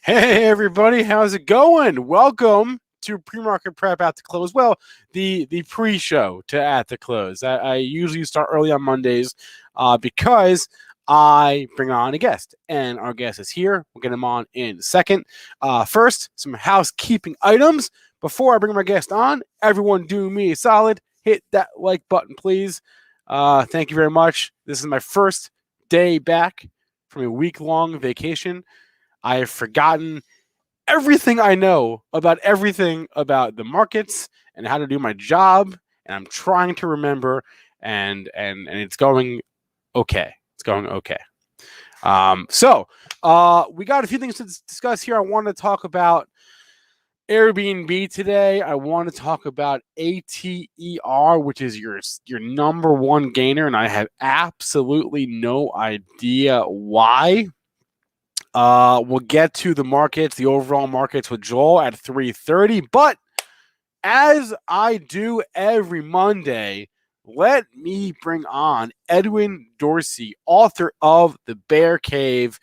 Hey everybody, how's it going? Welcome to PreMarket Prep at the close. Well, the pre-show to at the close. I usually start early on Mondays because I bring on a guest, and our guest is here. We'll get him on in a second. First, some housekeeping items before I bring my guest on. Everyone, do me a solid. Hit that like button, please. Thank you very much. This is my first day back from a week-long vacation. I have forgotten everything I know about everything about the markets and how to do my job, and I'm trying to remember, and it's going okay. It's going okay. We got a few things to discuss here. I want to talk about Airbnb today. I want to talk about ATER, which is your number one gainer, and I have absolutely no idea why. We'll get to the markets, the overall markets with Joel at 3:30. But as I do every Monday, let me bring on Edwin Dorsey, author of The Bear Cave.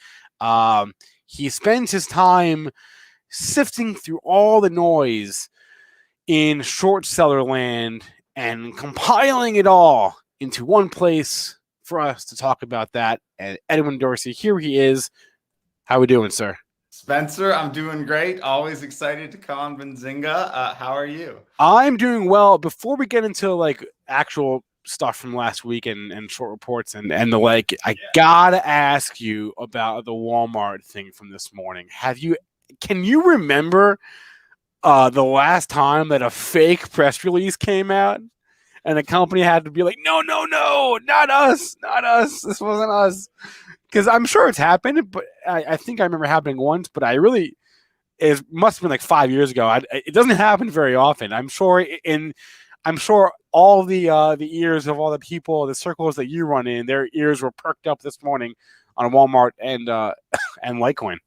He spends his time sifting through all the noise in short seller land and compiling it all into one place for us to talk about that. And Edwin Dorsey, here he is. How we doing, sir? Spencer, I'm doing great. Always excited to come on Benzinga. How are you? I'm doing well. Before we get into like actual stuff from last week and short reports and the like, I gotta ask you about the Walmart thing from this morning. Can you remember the last time that a fake press release came out and the company had to be like, no, not us, this wasn't us? Because I'm sure it's happened, but I think I remember happening once, but it must have been like 5 years ago. It doesn't happen very often. I'm sure all the ears of all the people, the circles that you run in, their ears were perked up this morning on Walmart and Litecoin.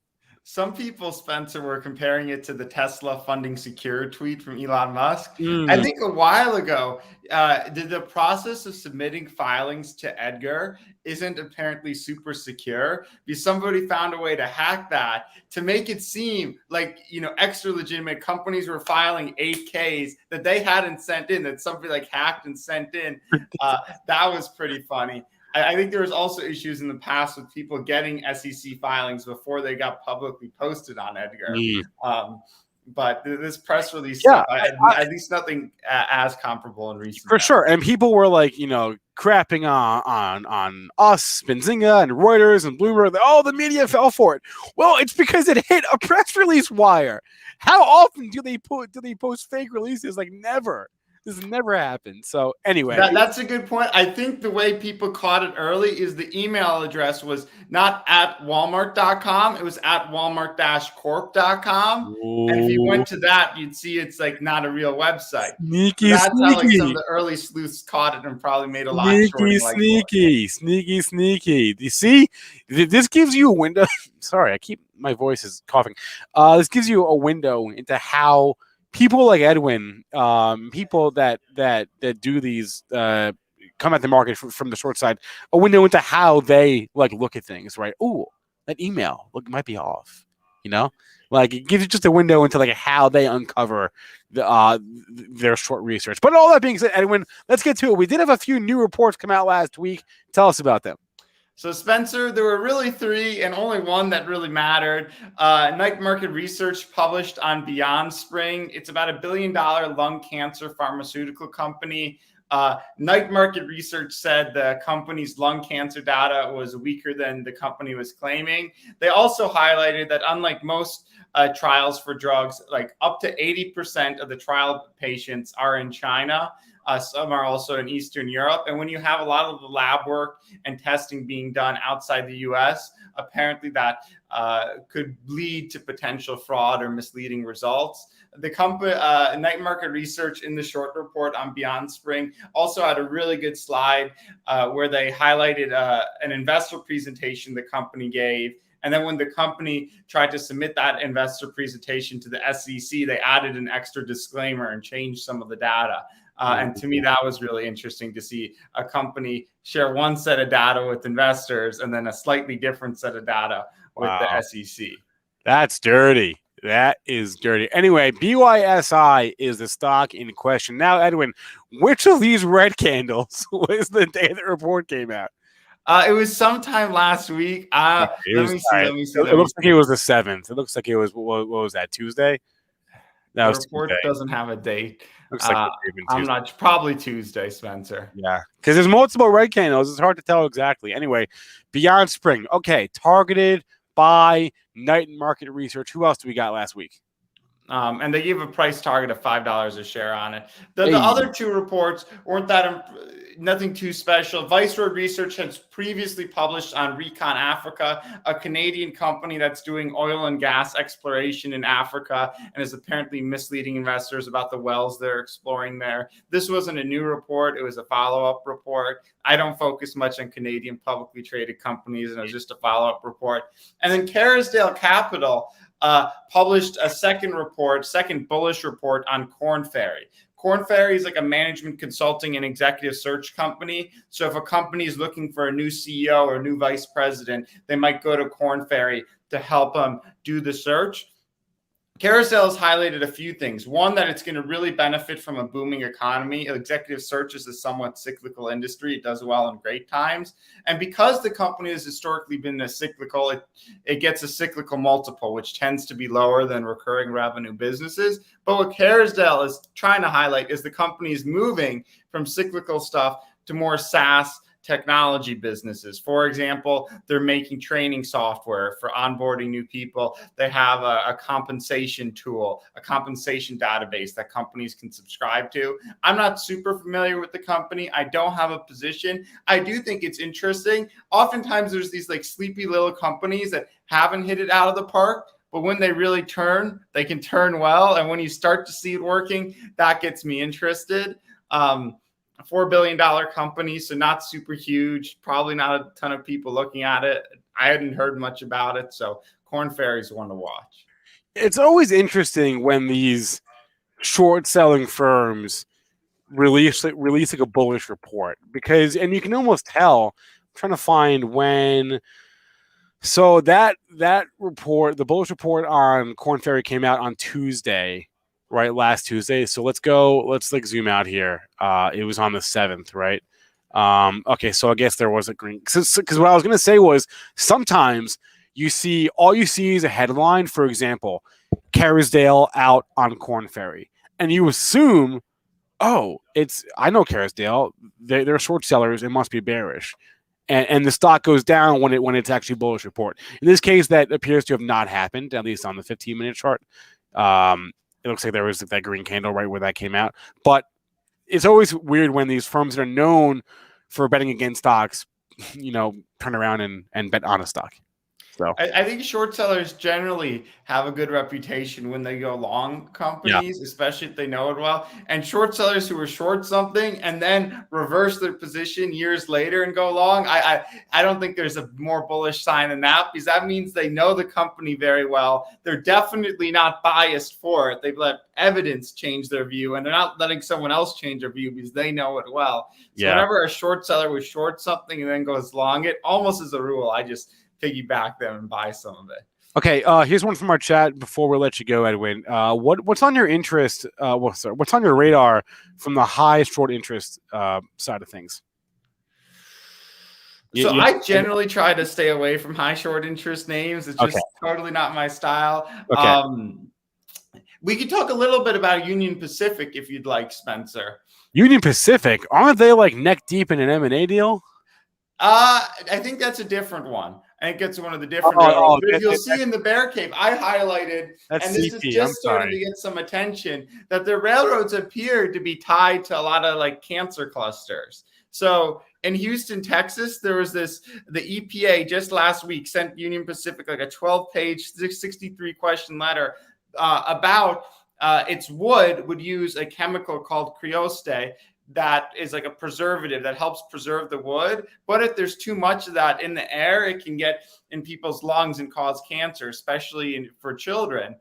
Some people, Spencer, were comparing it to the Tesla funding secure tweet from Elon Musk. Mm. I think a while ago, the process of submitting filings to Edgar isn't apparently super secure because somebody found a way to hack that to make it seem like, extra legitimate companies were filing 8Ks that they hadn't sent in, that somebody like hacked and sent in. That was pretty funny. I think there was also issues in the past with people getting SEC filings before they got publicly posted on Edgar. But this press release, at least nothing as comparable in recent for sure. And people were like, crapping on us, Benzinga, and Reuters and Bloomberg. Oh, the media fell for it. Well, it's because it hit a press release wire. How often do they post fake releases? Like never. This never happened. So anyway, that's a good point. I think the way people caught it early is the email address was not at walmart.com. It was at walmart-corp.com. And if you went to that, you'd see it's like not a real website. Sneaky. How like some of the early sleuths caught it and probably made a lot of sneaky. You see, this gives you a window. Sorry, my voice is coughing. This gives you a window into how people like Edwin, people that do these, come at the market from the short side, a window into how they look at things, right? Oh, that email might be off, like it gives you just a window into how they uncover their short research. But all that being said, Edwin, let's get to it. We did have a few new reports come out last week. Tell us about them. So, Spencer, there were really three and only one that really mattered. Night Market Research published on Beyond Spring. It's about $1 billion lung cancer pharmaceutical company. Night Market Research said the company's lung cancer data was weaker than the company was claiming. They also highlighted that unlike most trials for drugs, like up to 80% of the trial patients are in China. Some are also in Eastern Europe. And when you have a lot of the lab work and testing being done outside the US, apparently that could lead to potential fraud or misleading results. The company, Night Market Research, in the short report on Beyond Spring, also had a really good slide where they highlighted an investor presentation the company gave. And then when the company tried to submit that investor presentation to the SEC, they added an extra disclaimer and changed some of the data. And to me, that was really interesting to see a company share one set of data with investors and then a slightly different set of data with the SEC. That's dirty. That is dirty. Anyway, BYSI is the stock in question. Now, Edwin, which of these red candles was the day the report came out? It was sometime last week. It Let was, me see. right. Let me see. It looks like it was the 7th. It looks like it was, what was that, Tuesday? That The was report Tuesday. doesn't have a date. Looks like it may have been I'm Tuesday. not. Probably Tuesday, Spencer. Yeah, because there's multiple red candles. It's hard to tell exactly. Anyway, Beyond Spring. Okay, targeted by Night Market Research. Who else do we got last week? And they gave a price target of $5 a share on it. The Hey. other two reports weren't that nothing too special. Viceroy Research has previously published on Recon Africa, a Canadian company that's doing oil and gas exploration in Africa and is apparently misleading investors about the wells they're exploring there. This wasn't a new report. It was a follow-up report. I don't focus much on Canadian publicly traded companies, and it was just a follow-up report. And then Carisdale Capital published a second bullish report on Korn Ferry. Korn Ferry is like a management consulting and executive search company. So if a company is looking for a new CEO or a new vice president, they might go to Korn Ferry to help them do the search. Carousel has highlighted a few things. One, that it's going to really benefit from a booming economy. Executive search is a somewhat cyclical industry. It does well in great times. And because the company has historically been it gets a cyclical multiple, which tends to be lower than recurring revenue businesses. But what Carousel is trying to highlight is the company is moving from cyclical stuff to more SaaS technology businesses. For example, they're making training software for onboarding new people. They have a compensation tool, a compensation database that companies can subscribe to. I'm not super familiar with the company. I don't have a position. I do think it's interesting. Oftentimes there's these like sleepy little companies that haven't hit it out of the park, but when they really turn, they can turn well. And when you start to see it working, that gets me interested. A $4 billion company, so not super huge, probably not a ton of people looking at it. I hadn't heard much about it, so Korn Ferry is one to watch. It's always interesting when these short selling firms release like a bullish report, because, and you can almost tell. I'm trying to find when. So that report, the bullish report on Korn Ferry, came out on Tuesday. Right, last Tuesday. So let's like zoom out here. It was on the 7th, right? Okay, so I guess there was a green, because what I was gonna say was sometimes all you see is a headline. For example, Carisdale out on Korn Ferry, and you assume, oh, I know Carisdale, they're short sellers, it must be bearish. And the stock goes down when it's actually bullish report. In this case, that appears to have not happened, at least on the 15-minute chart. It looks like there was that green candle right where that came out. But it's always weird when these firms that are known for betting against stocks, turn around and bet on a stock. So I think short sellers generally have a good reputation when they go long companies, especially if they know it well. And short sellers who are short something and then reverse their position years later and go long, I don't think there's a more bullish sign than that, because that means they know the company very well. They're definitely not biased for it. They've let evidence change their view, and they're not letting someone else change their view because they know it well. So whenever a short seller was short something and then goes long it, almost as a rule, I just piggyback them and buy some of it. Okay, here's one from our chat before we let you go, Edwin. What's on your interest? What's on your radar from the high short interest side of things? So I generally try to stay away from high short interest names. It's just totally not my style. Okay. We could talk a little bit about Union Pacific if you'd like, Spencer. Union Pacific, aren't they like neck deep in an M&A deal? I think that's a different one. I think it's one of the different railroads. But you'll see in the bear cave, I highlighted, and this is just starting to get some attention, that the railroads appear to be tied to a lot of like cancer clusters. So in Houston, Texas, there was the EPA just last week sent Union Pacific like a 12-page, 63-question letter about its wood would use a chemical called creoste that is like a preservative that helps preserve the wood. But if there's too much of that in the air, it can get in people's lungs and cause cancer, especially for children.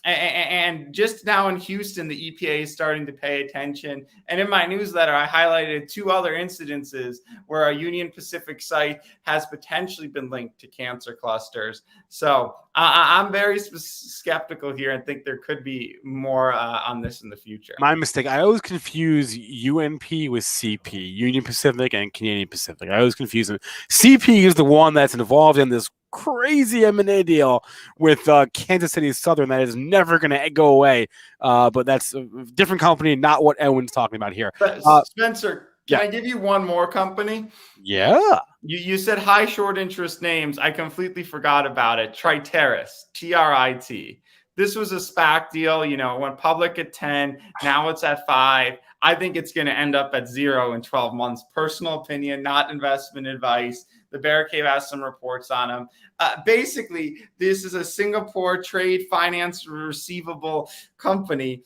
And just now in Houston, the EPA is starting to pay attention. And in my newsletter, I highlighted 2 other incidences where a Union Pacific site has potentially been linked to cancer clusters. So I'm very skeptical here and think there could be more on this in the future. My mistake. I always confuse UNP with CP, Union Pacific and Canadian Pacific. I always confuse them. CP is the one that's involved in this crazy M&A deal with Kansas City Southern that is never going to go away. But that's a different company, not what Edwin's talking about here. Spencer, can I give you one more company? Yeah. You said high short interest names. I completely forgot about it. Triteris, TRIT. This was a SPAC deal. It went public at 10. Now it's at 5. I think it's going to end up at 0 in 12 months. Personal opinion, not investment advice. The Bear Cave has some reports on them. Basically, this is a Singapore trade finance receivable company.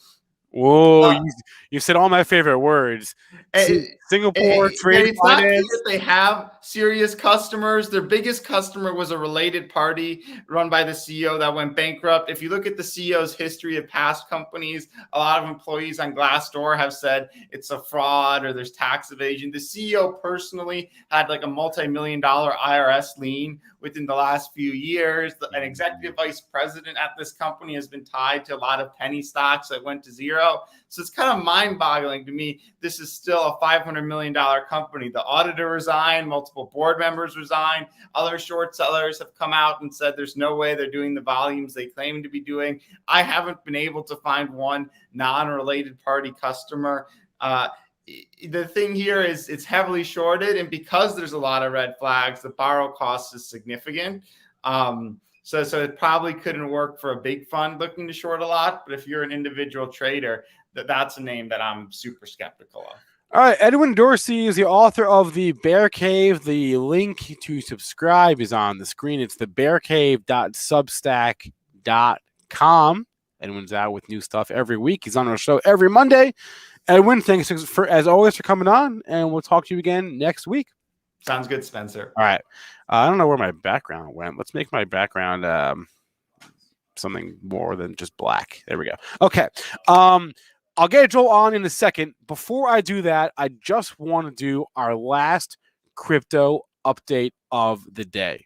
Whoa, you said all my favorite words. Singapore trade it's finance. Not that they have serious customers. Their biggest customer was a related party run by the CEO that went bankrupt. If you look at the CEO's history of past companies, a lot of employees on Glassdoor have said it's a fraud or there's tax evasion. The CEO personally had like a multi-million-dollar IRS lien within the last few years. An executive vice president at this company has been tied to a lot of penny stocks that went to 0. So it's kind of mind-boggling to me. This is still a $500 million company. The auditor resigned, multiple board members resigned. Other short sellers have come out and said there's no way they're doing the volumes they claim to be doing. I haven't been able to find one non-related party customer. The thing here is it's heavily shorted, and because there's a lot of red flags, the borrow cost is significant. So it probably couldn't work for a big fund looking to short a lot. But if you're an individual trader, that's a name that I'm super skeptical of. All right, Edwin Dorsey is the author of The Bear Cave. The link to subscribe is on the screen. It's thebearcave.substack.com. Edwin's out with new stuff every week. He's on our show every Monday. Edwin, thanks as always for coming on, and we'll talk to you again next week. Sounds good, Spencer. All right. I don't know where my background went. Let's make my background something more than just black. There we go. Okay. I'll get Joel on in a second. Before I do that, I just want to do our last crypto update of the day.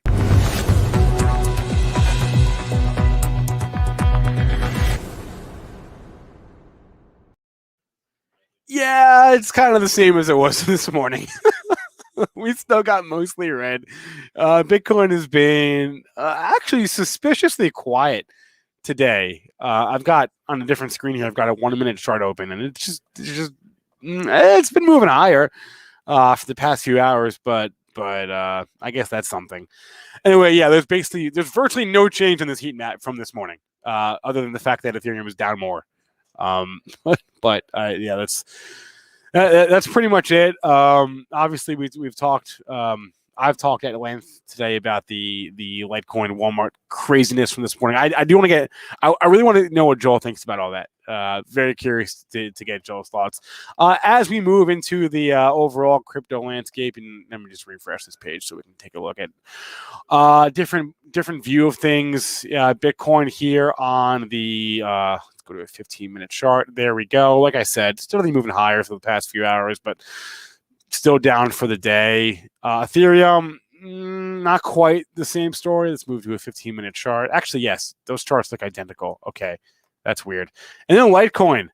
Yeah, it's kind of the same as it was this morning. We still got mostly red. Bitcoin has been actually suspiciously quiet today. I've got on a different screen here. I've got a 1 minute chart open, and it's been moving higher for the past few hours. But I guess that's something. Anyway, yeah, there's virtually no change in this heat map from this morning, other than the fact that Ethereum is down more. Yeah, that's pretty much it. Obviously, we've talked. I've talked at length today about the Litecoin Walmart craziness from this morning. I do want to get. I really want to know what Joel thinks about all that. Very curious to get Joel's thoughts as we move into the overall crypto landscape. And let me just refresh this page so we can take a look at different view of things. Bitcoin here on the. Go to a 15-minute chart. There we go. Like I said, still moving higher for the past few hours, but still down for the day. Ethereum, not quite the same story. Let's move to a 15-minute chart. Actually, yes, those charts look identical. Okay, that's weird. And then Litecoin.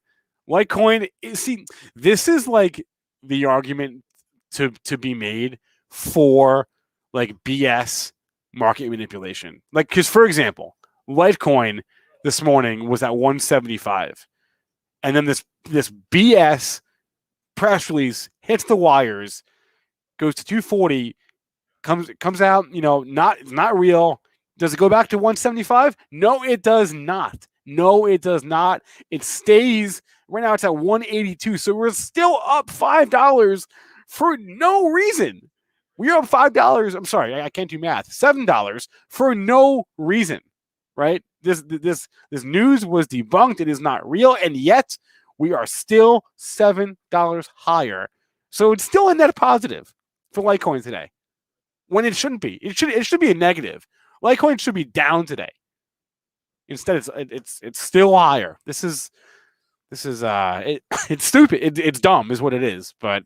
See, this is like the argument to be made for like BS market manipulation. Like, because for example, Litecoin this morning was at 175, and then this BS press release hits the wires, goes to 240, comes out, not real. Does it go back to 175? No, it does not. It stays right now. It's at 182, so we're still up $5 for no reason. We're up $5. I'm sorry, I can't do math. $7 for no reason, right? This news was debunked. It is not real, and yet we are still $7 higher. So it's still a net positive for Litecoin today, when it shouldn't be. It should be a negative. Litecoin should be down today. Instead, it's still higher. This is it's stupid. It's dumb, is what it is. But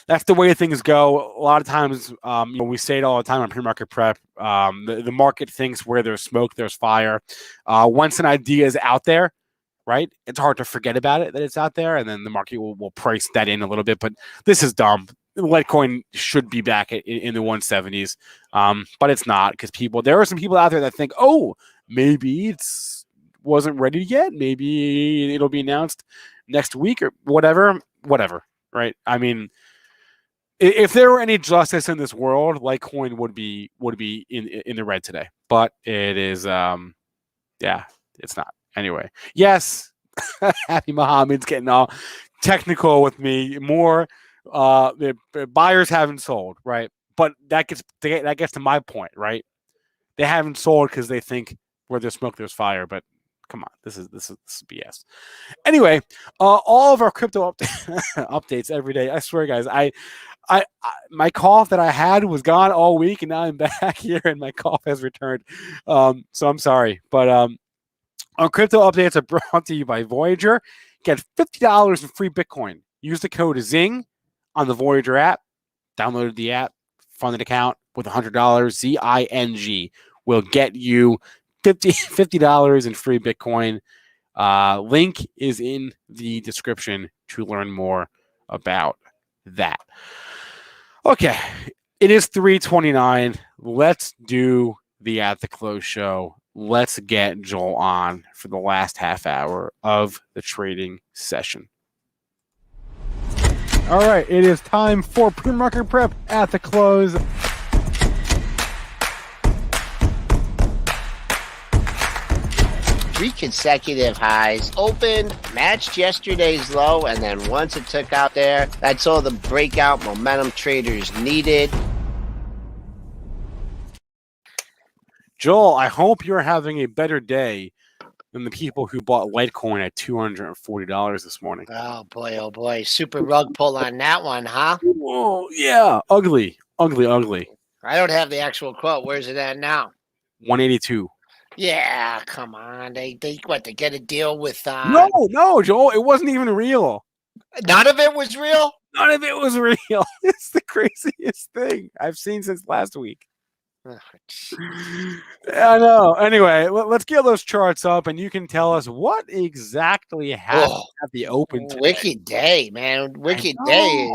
that's the way things go. A lot of times, we say it all the time on pre-market prep. The market thinks where there's smoke, there's fire. Once an idea is out there, right, it's hard to forget about it, that it's out there, and then the market will price that in a little bit. But this is dumb. Litecoin should be back in the 170s, but it's not, because there are some people out there that think, oh, maybe it's wasn't ready yet. Maybe it'll be announced next week or whatever, right? I mean, if there were any justice in this world, Litecoin would be in the red today. But it is, it's not. Anyway, yes, Happy Muhammad's getting all technical with me. More, the buyers haven't sold, right? But that gets to my point, right? They haven't sold because they think where there's smoke, there's fire. But come on, this is BS. Anyway, all of our crypto updates every day. I swear, guys, I my cough that I had was gone all week, and now I'm back here, and my cough has returned. So I'm sorry, but our crypto updates are brought to you by Voyager. Get $50 in free Bitcoin. Use the code ZING on the Voyager app. Download the app, fund an account with $100. ZING will get you $50 in free Bitcoin. Link is in the description to learn more about that. Okay, it is 3:29. Let's do the At the Close show. Let's get Joel on for the last half hour of the trading session. All right, it is time for pre-market prep at the close. 3 consecutive highs, opened, matched yesterday's low, and then once it took out there, that's all the breakout momentum traders needed. Joel, I hope you're having a better day than the people who bought Litecoin at $240 this morning. Oh boy. Super rug pull on that one, huh? Whoa, yeah, ugly. I don't have the actual quote. Where's it at now? 182. Yeah, come on. They get a deal with No, Joel, it wasn't even real. None of it was real? None of it was real. It's the craziest thing I've seen since last week. I know. Anyway, let's get those charts up, and you can tell us what exactly happened at the open today. Wicked day, man. Wicked day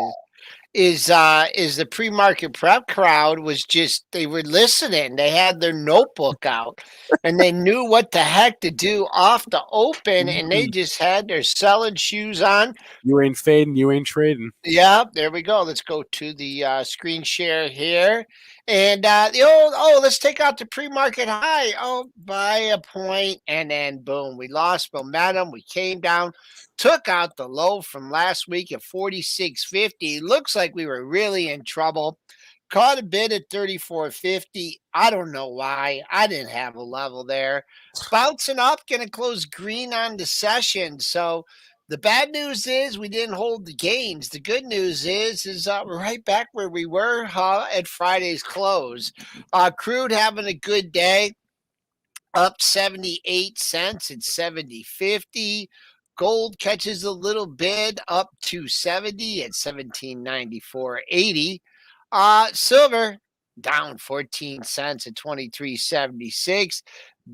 is the pre-market prep crowd was just, they were listening. They had their notebook out and they knew what the heck to do off the open, and they just had their selling shoes on. You ain't fading, you ain't trading. Yeah, there we go. Let's go to the screen share here. And let's take out the pre-market high. Oh, by a point, and then boom, we lost momentum. We came down, took out the low from last week at 46.50. Looks like we were really in trouble. Caught a bid at 34.50. I don't know why. I didn't have a level there. Bouncing up, going to close green on the session. So the bad news is we didn't hold the gains. The good news is we're right back where we were at Friday's close. Crude having a good day, up 78 cents at 70.50. Gold catches a little bid, up to 70 at 1794.80. Silver down 14 cents at 23.76.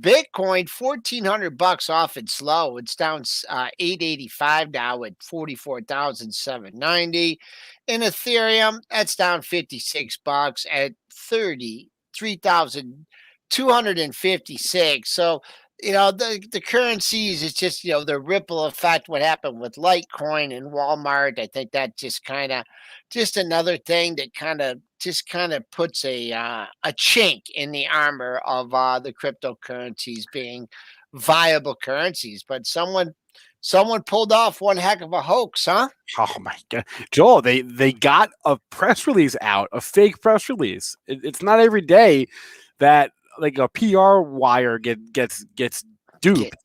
Bitcoin $1,400 off its low. It's down 885 now at 44,790. And Ethereum, that's down $56 at 33,256. So the currencies, it's just, the ripple effect, what happened with Litecoin and Walmart. I think that just another thing that kind of puts a chink in the armor of the cryptocurrencies being viable currencies. But someone pulled off one heck of a hoax, huh? Oh my God, Joel, they got a press release out, a fake press release. It's not every day that like a PR wire gets duped,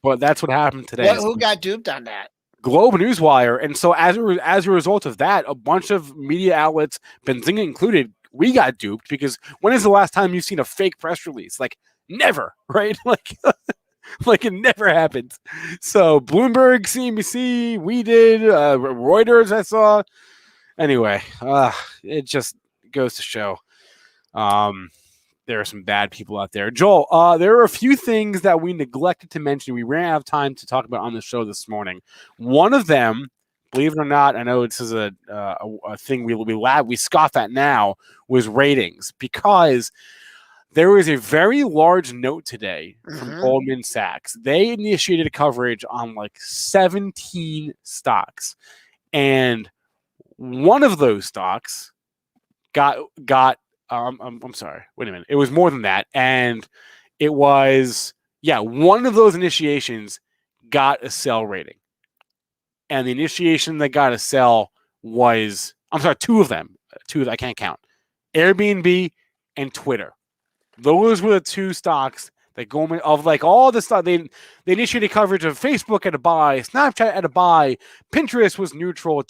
but that's what happened today. Who got duped on that? Globe Newswire. And so as a result of that, a bunch of media outlets, Benzinga included, we got duped, because when is the last time you've seen a fake press release? Like, Never, right? Like it never happened. So Bloomberg, CNBC, we did, Reuters, I saw. Anyway, it just goes to show there are some bad people out there. Joel, there are a few things that we neglected to mention. We ran out of time to talk about on the show this morning. One of them, believe it or not, I know this is a thing we scoff at now, was ratings, because there was a very large note today from Goldman Sachs. They initiated a coverage on like 17 stocks, and one of those stocks got. I'm sorry. Wait a minute. It was more than that, and it was one of those initiations got a sell rating, and the initiation that got a sell was two of them. I can't count. Airbnb and Twitter. Those were the two stocks that Goldman, of like all the stuff, they initiated coverage of Facebook at a buy, Snapchat at a buy, Pinterest was neutral,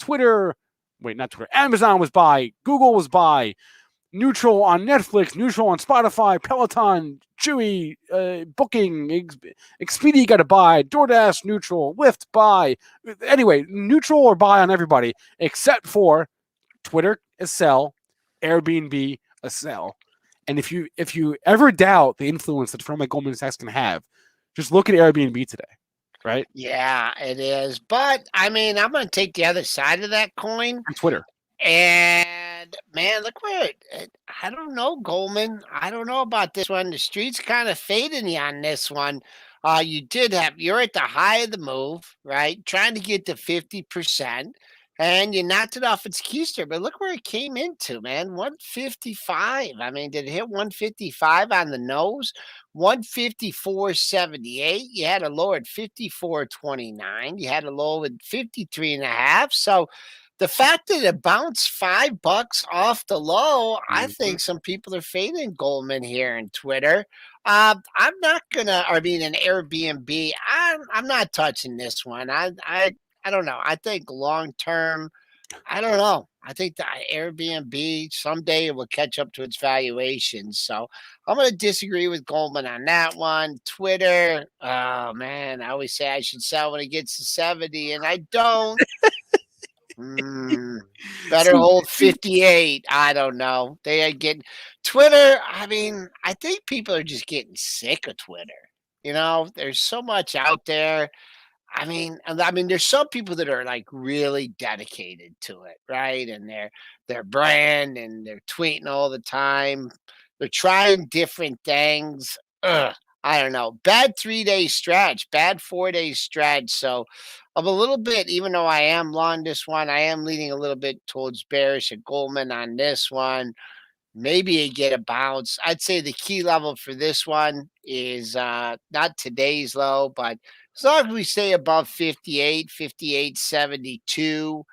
Amazon was buy, Google was buy, neutral on Netflix, neutral on Spotify, Peloton, Chewy, Booking, Expedia got a buy, DoorDash neutral, Lyft buy. Anyway, neutral or buy on everybody except for Twitter a sell, Airbnb a sell. And if you ever doubt the influence that a firm like Goldman Sachs can have, just look at Airbnb today, right? Yeah, it is. But I mean, I'm going to take the other side of that coin. On Twitter. And man, look where I don't know, Goldman. I don't know about this one. The street's kind of fading you on this one. You're at the high of the move, right? Trying to get to 50%. And you knocked it off its keister, but look where it came into, man. 155. I mean, did it hit 155 on the nose? 154.78. You had a low at 54.29. You had a low at 53.5. So the fact that it bounced $5 off the low, I think some people are fading Goldman here in Twitter. I'm not gonna. I mean, an Airbnb. I'm not touching this one. I don't know. I think long term, I don't know. I think the Airbnb someday it will catch up to its valuation. So I'm going to disagree with Goldman on that one. Twitter, oh man, I always say I should sell when it gets to 70, and I don't. Better hold 58. I don't know. They are getting Twitter. I mean, I think people are just getting sick of Twitter. There's so much out there. I mean, there's some people that are like really dedicated to it, right? And their brand, and they're tweeting all the time. They're trying different things. I don't know. Bad 3-day stretch, bad 4-day stretch. So I'm a little bit, even though I am long this one, I am leaning a little bit towards bearish at Goldman on this one. Maybe you get a bounce. I'd say the key level for this one is not today's low, but as long as we stay above 58, 58.72.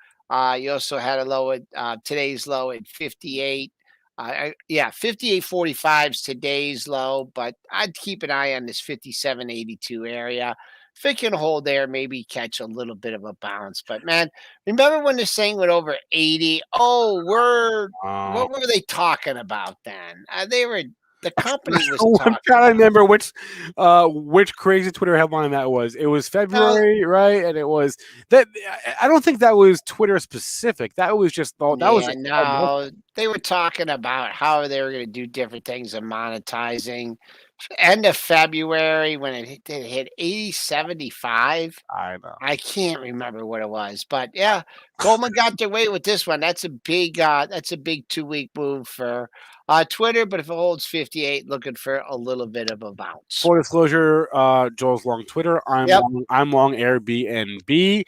You also had a low at today's low at 58. 58.45 is today's low, but I'd keep an eye on this 57.82 area. If it can hold there, maybe catch a little bit of a bounce. But man, remember when this thing went over 80? Oh, what were they talking about then? The company was I'm trying to remember which crazy Twitter headline that was. It was February, right? And it was that. I don't think that was Twitter specific. That was just they were talking about how they were going to do different things in monetizing. End of February when it hit 80.75. I know. I can't remember what it was, but yeah, Goldman got their way with this one. That's a big 2-week move for Twitter. But if it holds 58, looking for a little bit of a bounce. Full disclosure, Joel's long Twitter. I'm long Airbnb. Hey,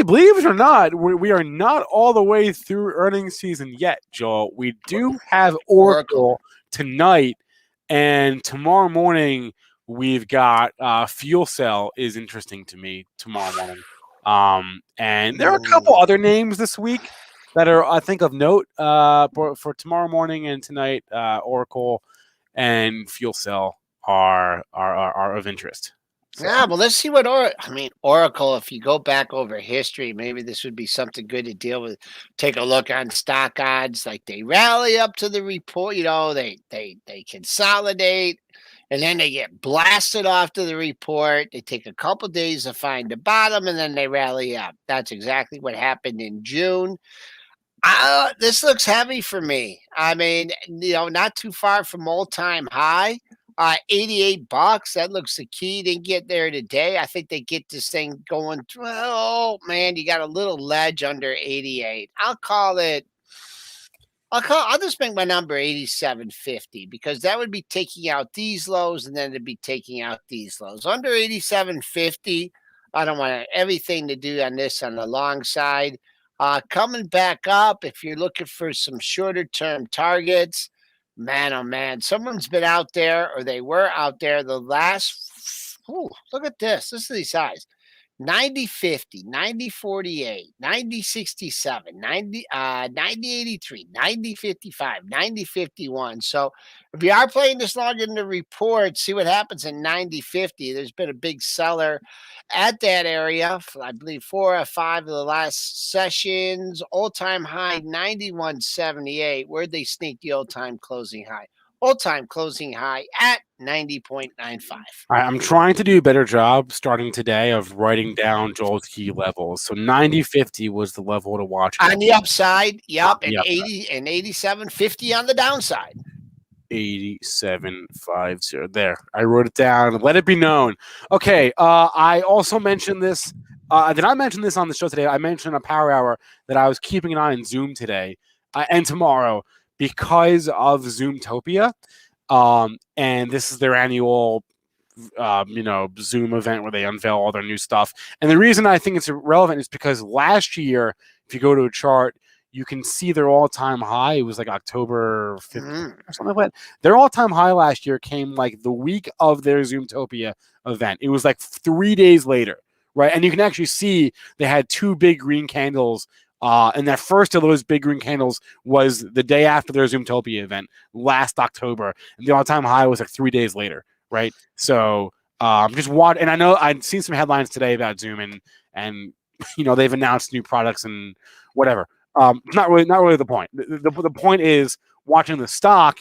believe it or not, we are not all the way through earnings season yet, Joel. We do have Oracle tonight. And tomorrow morning, we've got Fuel Cell is interesting to me tomorrow morning. And there are a couple other names this week that are, I think, of note for tomorrow morning and tonight. Oracle and Fuel Cell are of interest. So. Yeah, well, let's see what Oracle, if you go back over history, maybe this would be something good to deal with. Take a look on stock odds. Like they rally up to the report, they consolidate, and then they get blasted off to the report. They take a couple days to find the bottom, and then they rally up. That's exactly what happened in June. This looks heavy for me. I mean, not too far from all-time high. $88. That looks the key. Didn't get there today. I think they get this thing going. Oh man, you got a little ledge under 88. I'll just make my number 87.50 because that would be taking out these lows and then it'd be taking out these lows. Under 87.50, I don't want everything to do on this on the long side. Coming back up, if you're looking for some shorter term targets, man, oh man, someone's been out there or they were out there the last. Look at this. Listen to these highs. 90.50, 90.48, 90.67, 90.83, 90.55, 90.51. So if you are playing this long in the report, see what happens in 90.50. There's been a big seller at that area, I believe 4 or 5 of the last sessions. All-time high 91.78. Where'd they sneak the all-time closing high? All-time closing high at 90.95. I'm trying to do a better job starting today of writing down Joel's key levels. So 90.50 was the level to watch. On the upside, yep, and Yep. 80 and 87.50 on the downside. 87.50. There, I wrote it down. Let it be known. Okay. I also mentioned this. Did I mention this on the show today? I mentioned a power hour that I was keeping an eye on Zoom today and tomorrow because of Zoomtopia. And this is their annual, Zoom event where they unveil all their new stuff. And the reason I think it's relevant is because last year, if you go to a chart, you can see their all-time high. It was like October 15th or something like that. Their all-time high last year came like the week of their Zoomtopia event. It was like 3 days later, right? And you can actually see they had 2 big green candles. And that first of those big green candles was the day after their Zoomtopia event last October. And the all-time high was like 3 days later, right? So just watch. And I know I've seen some headlines today about Zoom and they've announced new products and whatever. Not really the point. The point is watching the stock,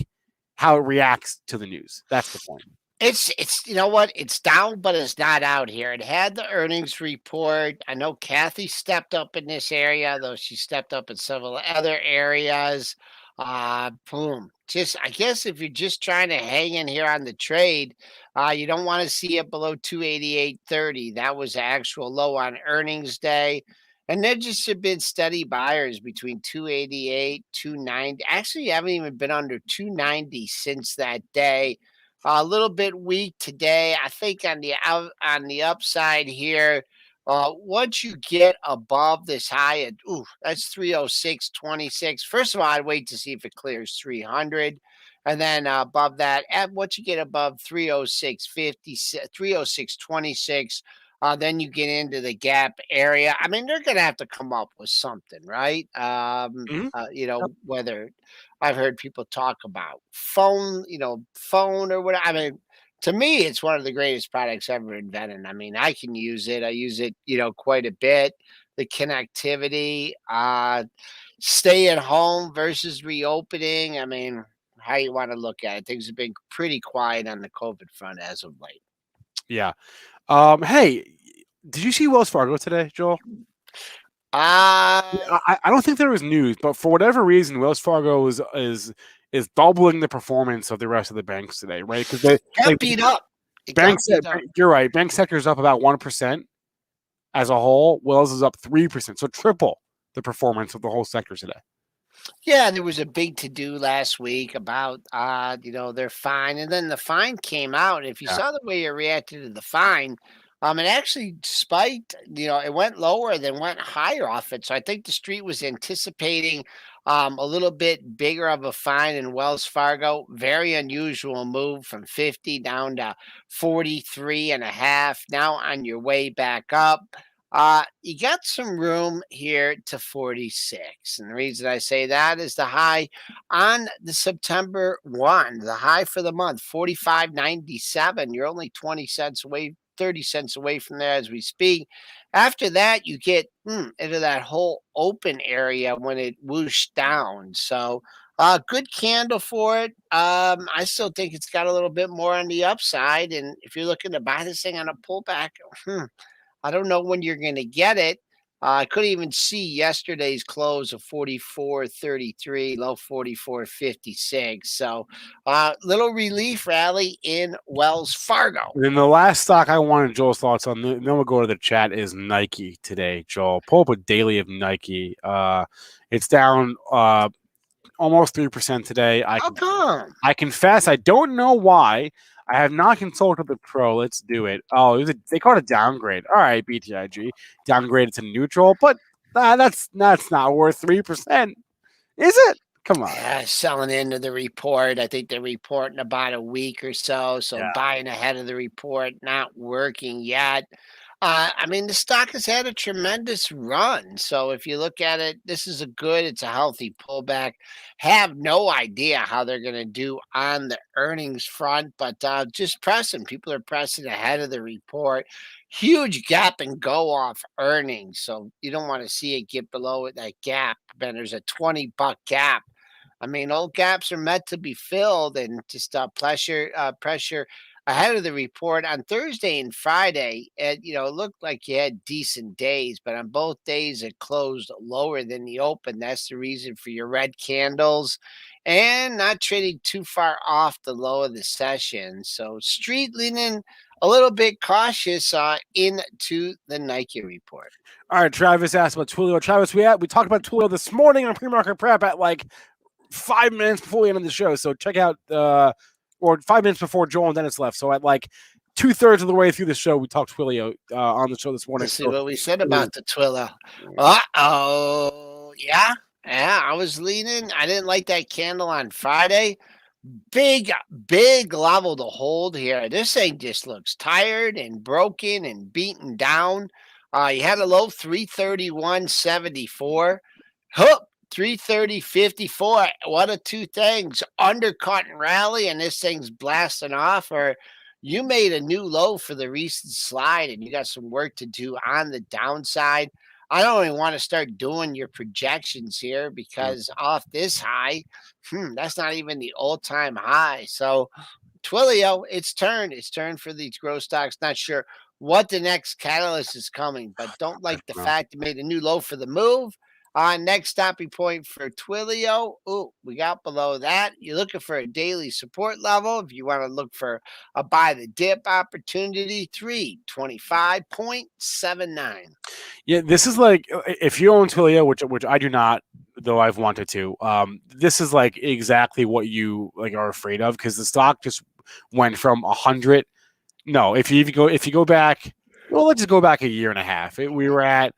how it reacts to the news. That's the point. It's you know what? It's down, but it's not out here. It had the earnings report. I know Kathy stepped up in this area, though she stepped up in several other areas. Boom. I guess if you're just trying to hang in here on the trade, you don't want to see it below 288.30. That was the actual low on earnings day. And there just have been steady buyers between 288, 290. Actually, you haven't even been under 290 since that day. A little bit weak today. I think on the upside here, once you get above this high, that's 306.26. First of all, I'd wait to see if it clears 300. And then above that, once you get above 306.50, 306.26, then you get into the gap area. I mean, they're going to have to come up with something, right? Whether I've heard people talk about phone or what. I mean, to me, it's one of the greatest products ever invented. I mean, I can use it. I use it, quite a bit. The connectivity, stay at home versus reopening. I mean, how you want to look at it. Things have been pretty quiet on the COVID front as of late. Yeah. Hey, did you see Wells Fargo today, Joel? I don't think there was news, but for whatever reason, Wells Fargo is doubling the performance of the rest of the banks today, right? Because they got beat up. You're right. Bank sector is up about 1% as a whole. Wells is up 3%, so triple the performance of the whole sector today. Yeah, there was a big to-do last week about, their fine. And then the fine came out. And if you saw the way it reacted to the fine, it actually spiked, it went lower, then went higher off it. So I think the street was anticipating a little bit bigger of a fine in Wells Fargo. Very unusual move from 50 down to 43.5. Now on your way back up. You got some room here to 46. And the reason I say that is the high on the September 1, the high for the month, 45.97. You're only 20 cents away, 30 cents away from there as we speak. After that, you get into that whole open area when it whooshed down. So Good candle for it. I still think it's got a little bit more on the upside. And if you're looking to buy this thing on a pullback, I don't know when you're going to get it. I couldn't even see yesterday's close of 44.33, low 44.56. So, little relief rally in Wells Fargo. Then the last stock I wanted Joel's thoughts on, then we'll go to the chat, is Nike today. Joel, pull up a daily of Nike. It's down almost 3% today. How come? I confess, I don't know why. I have not consulted the pro. Let's do it. Oh, they called it a downgrade. All right, BTIG downgraded to neutral, but that's not worth 3%, is it? Come on. Yeah, selling into the report. I think they're reporting about a week or so. So Yeah. buying ahead of the report, not working yet. I mean, the stock has had a tremendous run. So if you look at it, it's a healthy pullback. Have no idea how they're going to do on the earnings front, but just pressing. People are pressing ahead of the report. Huge gap and go off earnings. So you don't want to see it get below that gap. Ben, there's a $20 gap. I mean, old gaps are meant to be filled, and just pressure ahead of the report on Thursday and Friday. It looked like you had decent days, but on both days it closed lower than the open. That's the reason for your red candles, and not trading too far off the low of the session. So street leaning a little bit cautious into the Nike report. All right, Travis asked about Twilio. Travis, we talked about Twilio this morning on PreMarket Prep at like 5 minutes before we ended the show. So check out, or 5 minutes before Joel and Dennis left. So at like 2/3 of the way through the show, we talked Twilio on the show this morning. Let's see what we said about the Twilio. Uh-oh. Yeah. I was leaning. I didn't like that candle on Friday. Big level to hold here. This thing just looks tired and broken and beaten down. You had a low 331.74. Hook 330.54. One of two things: undercut and rally, and this thing's blasting off, or you made a new low for the recent slide and you got some work to do on the downside. I don't even want to start doing your projections here because off this high, that's not even the all-time high. So Twilio, it's turned for these growth stocks. Not sure what the next catalyst is coming, but don't like the fact it made a new low for the move. Next stopping point for Twilio. Oh, we got below that. You're looking for a daily support level. If you want to look for a buy the dip opportunity, 325.79. Yeah, this is like, if you own Twilio, which I do not, though I've wanted to. This is like exactly what you like are afraid of, because the stock just went from 100. No, if you go back, well, let's just go back a year and a half. We were at.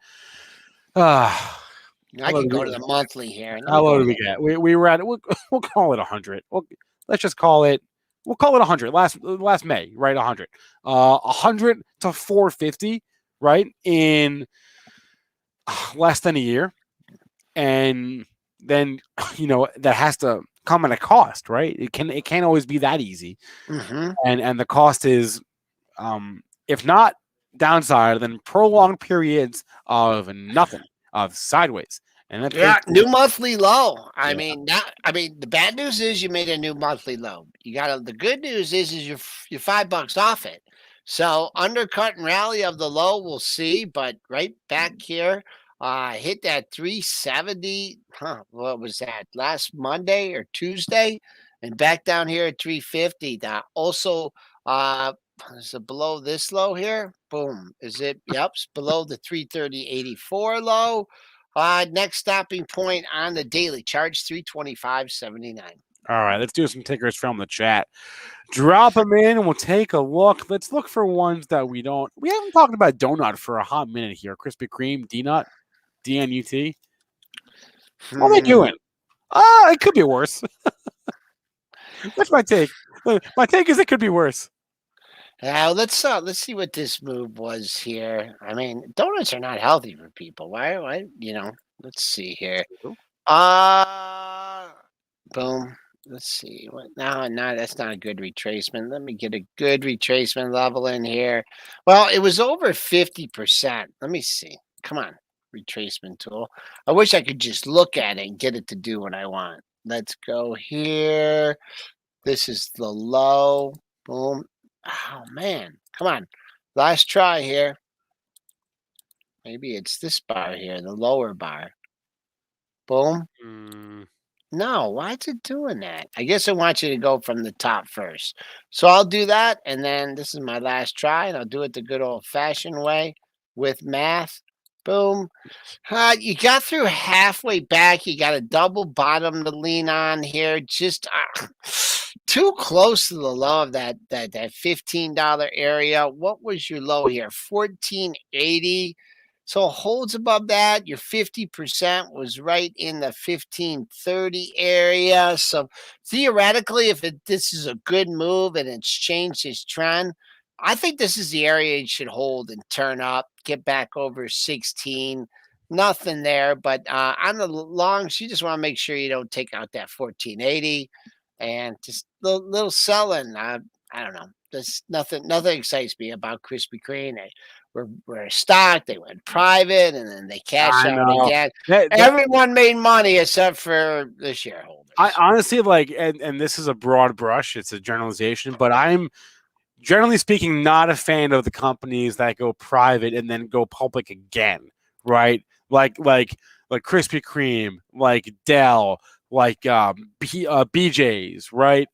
I can go to the monthly here. How low did we get? We were at, we'll call it 100. Let's just call it, we'll call it 100 last May, right? 100. 100 to 450, right? In less than a year. And then, that has to come at a cost, right? It can't always be that easy. Mm-hmm. And the cost is, if not downside, then prolonged periods of nothing, of sideways. And that's new monthly low. I mean, the bad news is you made a new monthly low. The good news is you're $5 off it. So undercut and rally of the low, we'll see. But right back here, hit that 370. What was that? Last Monday or Tuesday, and back down here at 350. That also, is it below this low here? Boom. Is it? Yep, it's below the 330.84 low. Next stopping point on the daily charge, 325.79. All right, let's do some tickers from the chat. Drop them in and we'll take a look. Let's look for ones that we haven't talked about donut for a hot minute here. Krispy Kreme, D-Nut, DNUT. What are they doing? It could be worse. That's my take. My take is it could be worse. Let's see what this move was here. I mean, donuts are not healthy for people. Why? Let's see here. Boom. Let's see. What? No, that's not a good retracement. Let me get a good retracement level in here. Well, it was over 50%. Let me see. Come on, retracement tool. I wish I could just look at it and get it to do what I want. Let's go here. This is the low. Boom. Oh, man. Come on. Last try here. Maybe it's this bar here, the lower bar. Boom. Mm, No, why is it doing that? I guess it wants you to go from the top first. So I'll do that. And then this is my last try. And I'll do it the good old fashioned way with math. Boom. You got through halfway back. You got a double bottom to lean on here. Just too close to the low of that $15 area. What was your low here? 1480. So holds above that. Your 50% was right in the 1530 area. So theoretically, if this is a good move and it's changed its trend, I think this is the area you should hold and turn up, get back over 16. Nothing there, but on the longs, you just want to make sure you don't take out that 1480 and just little selling. I don't know. There's nothing excites me about Krispy Kreme. We're a stock. They went private and then they cash I out know. again. That- Everyone made money except for the shareholders. I honestly like, and this is a broad brush. It's a generalization, but I'm generally speaking not a fan of the companies that go private and then go public again, right? Like Krispy Kreme, like Dell, like BJ's, right?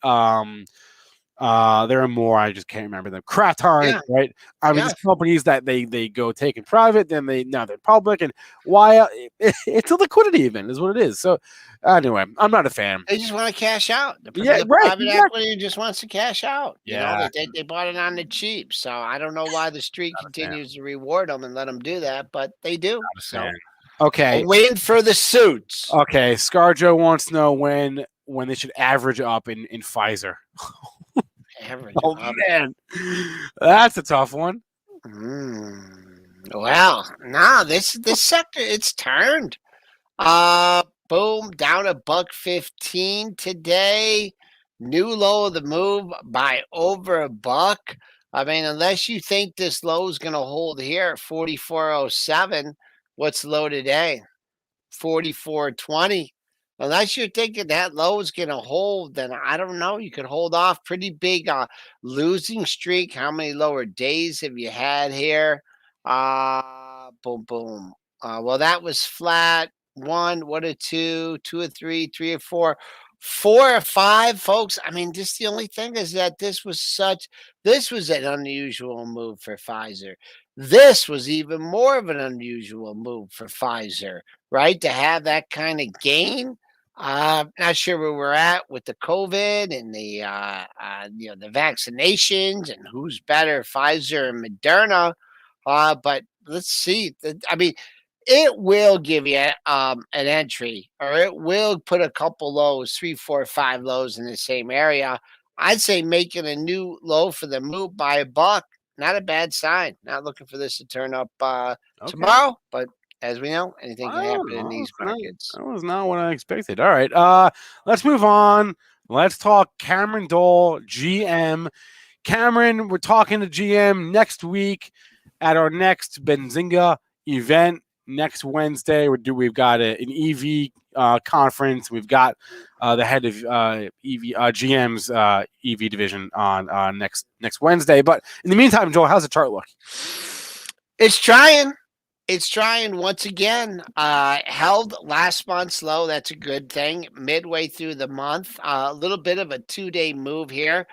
There are more. I just can't remember them. Kraft Heinz, right? I mean, these companies that they go taken private, then now they're public, and why? It's a liquidity event, is what it is. So, anyway, I'm not a fan. They just want to cash out. The right, private exactly. equity just wants to cash out. You know, Yeah. they bought it on the cheap. So I don't know why the street Not a fan. continues to reward them and let them do that, but they do. Not a So fan. Okay. waiting for the suits. Okay. Scarjo wants to know when they should average up in Pfizer. Average Oh up. man, that's a tough one. Well, no, this sector it's turned. Boom, down $1.15 today. New low of the move by over $1. I mean, unless you think this low is going to hold here at 44.07, what's low today? 44.20. Unless you're thinking that low is going to hold, then I don't know. You could hold off. Pretty big losing streak. How many lower days have you had here? Boom, boom. Well, that was flat. One or two or three or four, 4 or 5, folks. I mean, just the only thing is that this was an unusual move for Pfizer. This was even more of an unusual move for Pfizer, right? To have that kind of gain. Not sure where we're at with the COVID and the the vaccinations and who's better, Pfizer and Moderna. But let's see. I mean, it will give you an entry, or it will put a couple lows, 3, 4, 5 lows in the same area. I'd say making a new low for the move by $1, not a bad sign. Not looking for this to turn up tomorrow, but as we know, anything can happen in these markets. That was not what I expected. All right, let's move on. Let's talk Cameron Dole, GM. Cameron, we're talking to GM next week at our next Benzinga event next Wednesday. We've got an EV conference. We've got the head of GM's EV division on next Wednesday. But in the meantime, Joel, how's the chart look? It's trying. It's trying once again. Held last month's low. That's a good thing. Midway through the month, a little bit of a 2-day move here.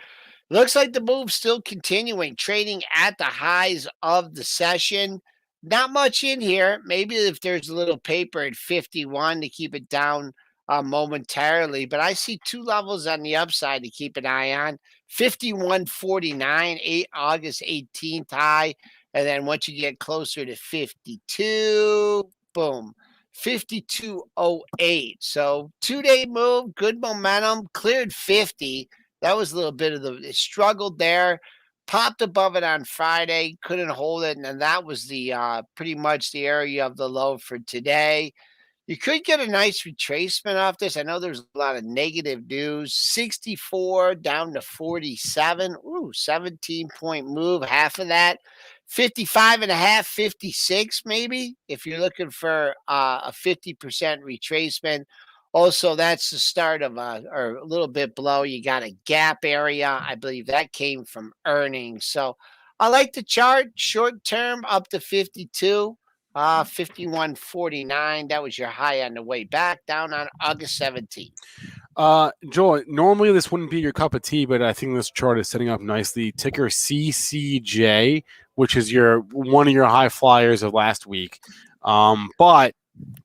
Looks like the move's still continuing, trading at the highs of the session. Not much in here. Maybe if there's a little paper at 51 to keep it down momentarily. But I see 2 levels on the upside to keep an eye on. 51.49, August 18th high. And then once you get closer to 52, boom, 52.08. So 2-day move, good momentum, cleared 50. That was a little bit of it struggled there, popped above it on Friday, couldn't hold it. And then that was the pretty much the area of the low for today. You could get a nice retracement off this. I know there's a lot of negative news. 64 down to 47. Ooh, 17-point move, half of that. 55 and a half, 56 maybe, if you're looking for a 50% retracement. Also, that's the start of or a little bit below. You got a gap area. I believe that came from earnings. So I like the chart short term up to 52, 51.49. That was your high on the way back down on August 17th. Joel, normally this wouldn't be your cup of tea, but I think this chart is setting up nicely. Ticker CCJ, which is one of your high flyers of last week. But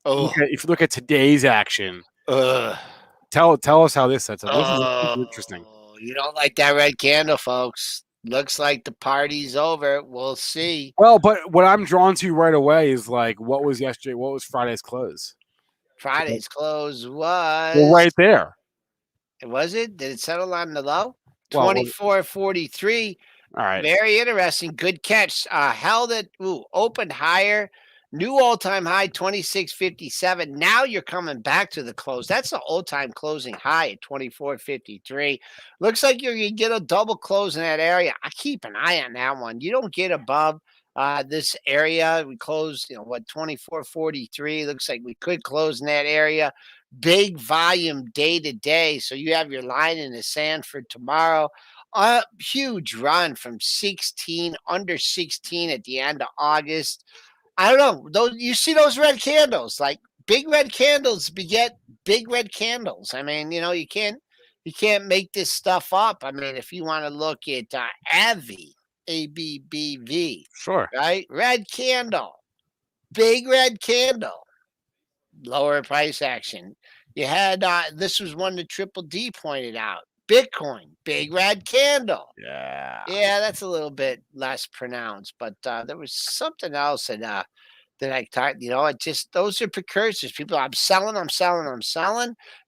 if you look at today's action, tell us how this sets up. This is interesting. You don't like that red candle, folks. Looks like the party's over. We'll see. Well, but what I'm drawn to right away is like, what was yesterday? What was Friday's close? Friday's close was right there. Was it? Did it settle on the low? 24.43. All right. Very interesting. Good catch. Held it. Opened higher. New all-time high, 26.57. Now you're coming back to the close. That's the all-time closing high at 24.53. Looks like you're going to get a double close in that area. I keep an eye on that one. You don't get above this area. We closed, 24.43. Looks like we could close in that area. Big volume day to day. So you have your line in the sand for tomorrow. A huge run from 16, under 16 at the end of August. I don't know. Those, you see those red candles, like big red candles beget big red candles. I mean, you can't make this stuff up. I mean, if you want to look at ABV, ABBV, sure, right? Red candle, big red candle, lower price action. You had this was one that Triple D pointed out. Bitcoin, big red candle. Yeah, that's a little bit less pronounced, but there was something else that I thought, it just, those are precursors. People, I'm selling.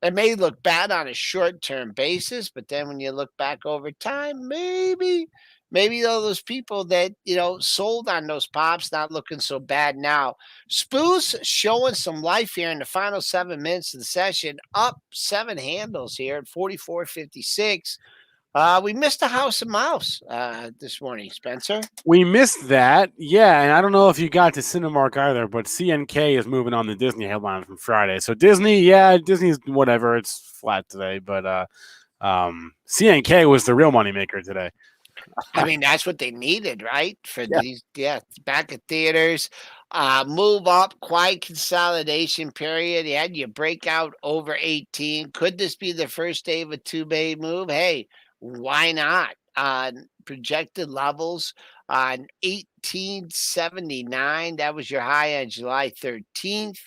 It may look bad on a short-term basis, but then when you look back over time, maybe all those people that, sold on those pops, not looking so bad now. Spoos showing some life here in the final 7 minutes of the session, up 7 handles here at 44.56. We missed a house and mouse this morning, Spencer. We missed that. Yeah, and I don't know if you got to Cinemark either, but CNK is moving on the Disney headline from Friday. So Disney's whatever. It's flat today, but CNK was the real moneymaker today. I mean, that's what they needed, right? For these, back at theaters. Move up, quiet consolidation period. You had your breakout over 18. Could this be the first day of a two-bay move? Hey, why not? Projected levels on 1879. That was your high on July 13th.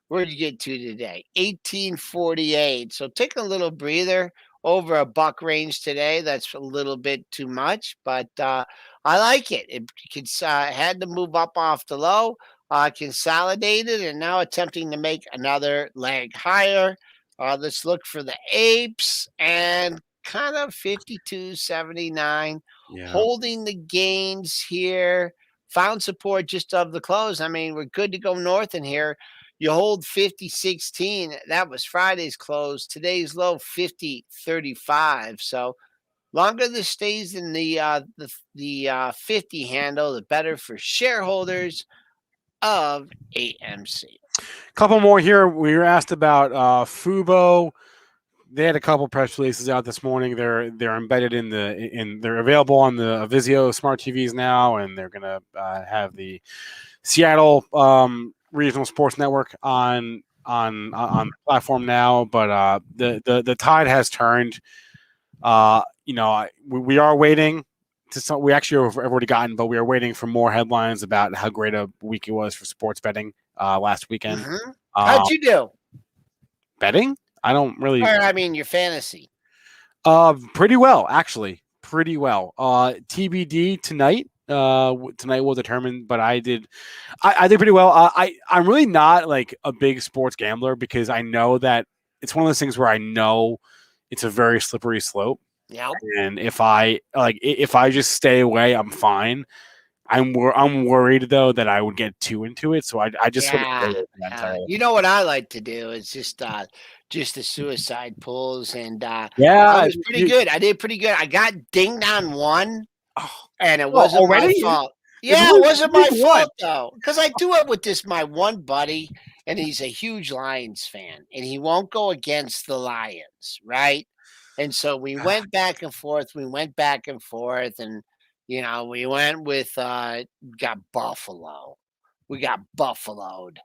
Where did you get to today? 1848. So take a little breather. Over a buck range today. That's a little bit too much, but I like it. It had to move up off the low, consolidated, and now attempting to make another leg higher. Let's look for the apes and kind of 52.79, holding the gains here. Found support just of the close. I mean, we're good to go north in here. You hold 50.16. That was Friday's close. Today's low 50.35. So longer this stays in the 50 handle, the better for shareholders of AMC. Couple more here. We were asked about Fubo. They had a couple press releases out this morning. They're embedded they're available on the Vizio smart TVs now, and they're gonna have the Seattle regional sports network on the platform now, but the tide has turned. We are waiting to we actually have already gotten, but we are waiting for more headlines about how great a week it was for sports betting last weekend. Mm-hmm. How'd you do? Betting? I don't really. I mean, your fantasy. Pretty well, actually. Pretty well. TBD tonight. Tonight will determine, but I did pretty well. I'm really not like a big sports gambler because I know that it's one of those things where I know it's a very slippery slope. Yeah. And if I just stay away, I'm fine. I'm worried though that I would get too into it, so I just sort of you know what I like to do is just the suicide pulls, and I was pretty good. I did pretty good. I got dinged on one. And it wasn't my fault. Yeah, it wasn't my fault though, because I do it with my one buddy, and he's a huge Lions fan, and he won't go against the Lions, right? And so we went back and forth. We went back and forth, and we went with got Buffalo. We got buffaloed.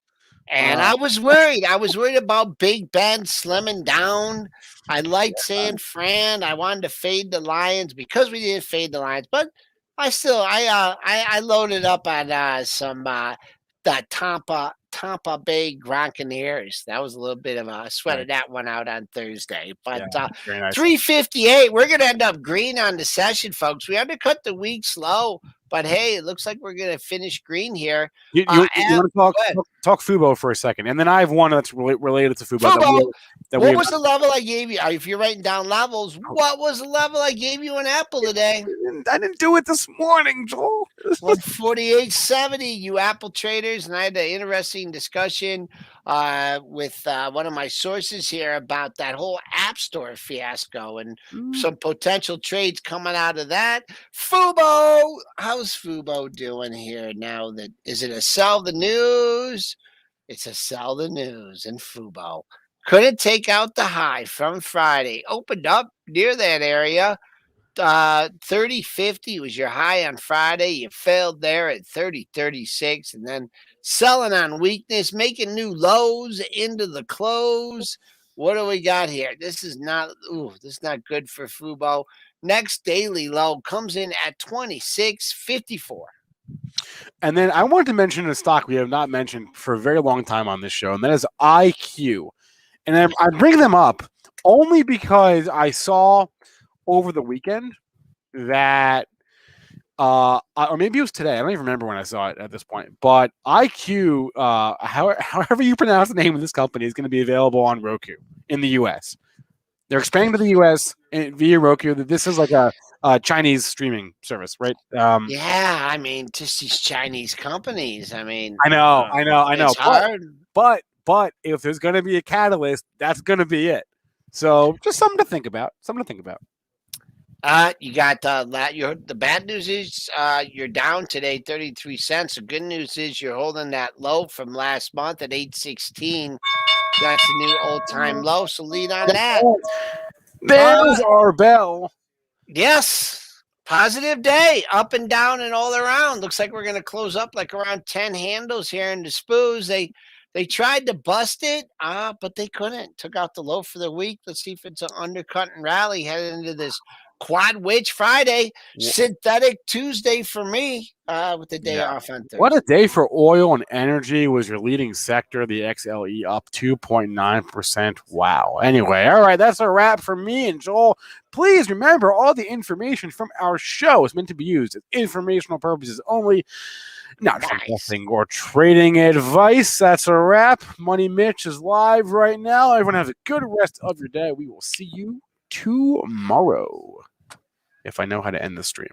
And I was worried. I was worried about Big Ben slimming down. I liked San Fran. I wanted to fade the Lions because we didn't fade the Lions, but I loaded up on some the Tampa Bay Gronkaneers. That was a little bit of a sweated that one out on Thursday. But very nice. 358. We're gonna end up green on the session, folks. We undercut the week slow, but hey, it looks like we're gonna finish green here. You want to talk Fubo for a second, and then I have one that's related to Fubo. What was the level I gave you? If you're writing down levels, what was the level I gave you in Apple today? I didn't do it this morning, Joel. 148.70, you Apple traders, and I had an interesting discussion with one of my sources here about that whole App Store fiasco and some potential trades coming out of that. Fubo, how's Fubo doing here now? Is it a sell the news? It's a sell the news in Fubo. Couldn't take out the high from Friday. Opened up near that area. 30.50 was your high on Friday. You failed there at 30.36, and then selling on weakness, making new lows into the close. What do we got here? This is not good for Fubo. Next daily low comes in at 26.54. And then I wanted to mention a stock we have not mentioned for a very long time on this show, and that is IQ. And I bring them up only because I saw over the weekend that, or maybe it was today. I don't even remember when I saw it at this point. But IQ, however you pronounce the name of this company, is going to be available on Roku in the U.S. They're expanding to the U.S. via Roku. This is like a Chinese streaming service, right? Yeah, I mean, just these Chinese companies. I mean, I know. It's hard. But if there's going to be a catalyst, that's going to be it. So just something to think about. You got the bad news is you're down today 33 cents. The good news is you're holding that low from last month at 8.16. That's the new all-time low. So lead on that. There's our bell. Yes. Positive day, up and down and all around. Looks like we're going to close up like around 10 handles here in the spoos. They tried to bust it, but they couldn't. Took out the low for the week. Let's see if it's an undercut and rally headed into this Quad Witch Friday, Synthetic Tuesday for me, with the day off on Thursday. What a day for oil and energy. Was your leading sector, the XLE, up 2.9%. Wow. Anyway, all right, that's a wrap for me and Joel. Please remember, all the information from our show is meant to be used as informational purposes only, not for investing or trading advice. That's a wrap. Money Mitch is live right now. Everyone have a good rest of your day. We will see you tomorrow, if I know how to end the stream.